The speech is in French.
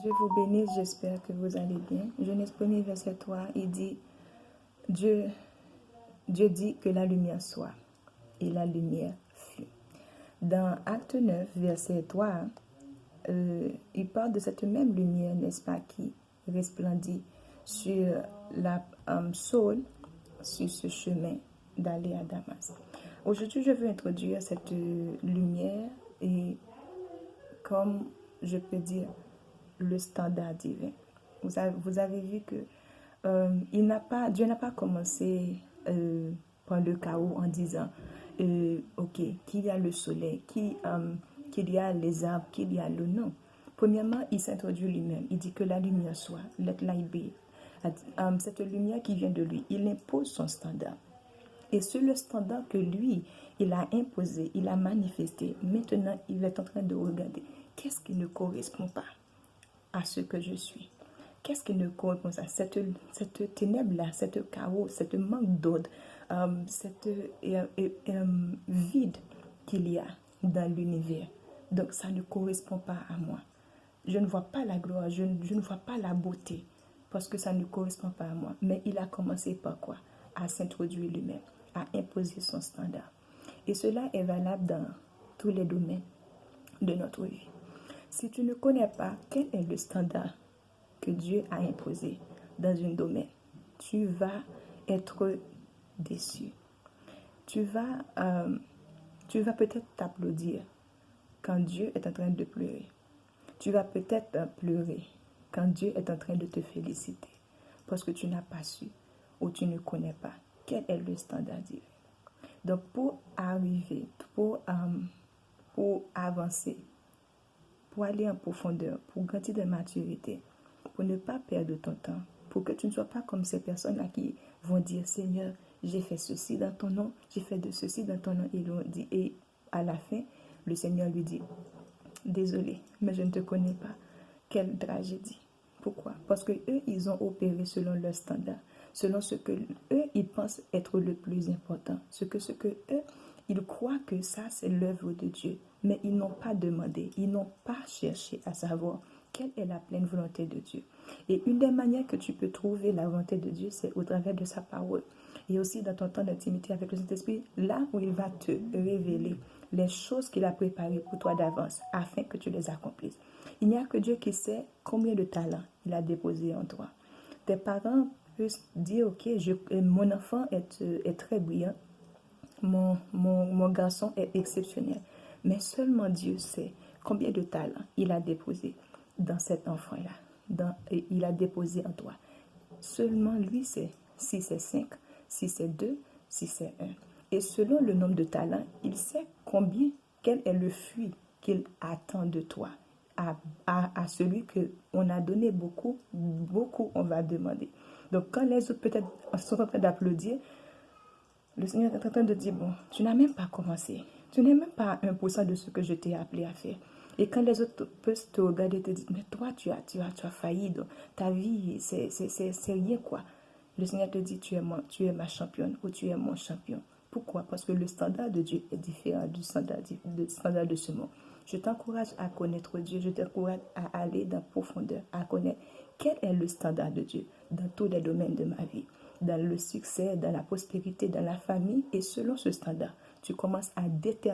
Dieu vous bénisse, j'espère que vous allez bien. Genèse 1er, verset 3, il dit, Dieu dit que la lumière soit, et la lumière fut. Dans Acte 9, verset 3, il parle de cette même lumière, n'est-ce pas, qui resplendit sur la Saul, sur ce chemin d'aller à Damas. Aujourd'hui, je veux introduire cette lumière et, comme je peux dire, le standard divin. Vous avez vu que Dieu n'a pas commencé par le chaos en disant ok, qu'il y a le soleil, qu'il y a les arbres, qu'il y a l'eau. Non. Premièrement, il s'introduit lui-même. Il dit que la lumière soit, let light be. Cette lumière qui vient de lui, il impose son standard. Et sur le standard que lui, il a imposé, il a manifesté, maintenant, il est en train de regarder qu'est-ce qui ne correspond pas à ce que je suis. Qu'est-ce qui ne correspond pas à cette ténèbre-là, cette chaos, cette manque d'ordre, cette vide qu'il y a dans l'univers. Donc, ça ne correspond pas à moi. Je ne vois pas la gloire, je ne vois pas la beauté, parce que ça ne correspond pas à moi. Mais il a commencé par quoi? À s'introduire lui-même, à imposer son standard. Et cela est valable dans tous les domaines de notre vie. Si tu ne connais pas quel est le standard que Dieu a imposé dans un domaine, tu vas être déçu. Tu vas peut-être t'applaudir quand Dieu est en train de pleurer. Tu vas peut-être pleurer quand Dieu est en train de te féliciter parce que tu n'as pas su ou tu ne connais pas quel est le standard divin. Donc, pour arriver, pour avancer, pour aller en profondeur, pour grandir de maturité, pour ne pas perdre ton temps, pour que tu ne sois pas comme ces personnes-là qui vont dire, Seigneur, j'ai fait ceci dans ton nom, j'ai fait de ceci dans ton nom, et à la fin, le Seigneur lui dit, désolé, mais je ne te connais pas. Quelle tragédie. Pourquoi? Parce que eux, ils ont opéré selon leur standard, selon ce que eux, ils pensent être le plus important, ce que eux, ils croient que ça, c'est l'œuvre de Dieu. Mais ils n'ont pas demandé, ils n'ont pas cherché à savoir quelle est la pleine volonté de Dieu. Et une des manières que tu peux trouver la volonté de Dieu, c'est au travers de sa parole. Et aussi dans ton temps d'intimité avec le Saint-Esprit, là où il va te révéler les choses qu'il a préparées pour toi d'avance, afin que tu les accomplisses. Il n'y a que Dieu qui sait combien de talents il a déposé en toi. Tes parents peuvent dire, ok, mon enfant est très brillant, mon garçon est exceptionnel. Mais seulement Dieu sait combien de talents il a déposé dans cet enfant-là. Il a déposé en toi. Seulement lui sait si c'est 5, si c'est 2, si c'est 1. Et selon le nombre de talents, il sait quel est le fruit qu'il attend de toi. À celui qu'on a donné beaucoup, on va demander. Donc quand les autres peut-être sont en train d'applaudir, le Seigneur est en train de dire, bon, tu n'as même pas commencé. Tu n'es même pas 1% de ce que je t'ai appelé à faire. Et quand les autres peuvent te regarder et te dire, mais toi, tu as failli. Donc, ta vie, c'est rien, quoi. Le Seigneur te dit, tu es ma championne ou tu es mon champion. Pourquoi? Parce que le standard de Dieu est différent du standard de ce monde. Je t'encourage à connaître Dieu. Je t'encourage à aller dans la profondeur, à connaître quel est le standard de Dieu dans tous les domaines de ma vie. Dans le succès, dans la prospérité, dans la famille. Et selon ce standard, tu commences à déterminer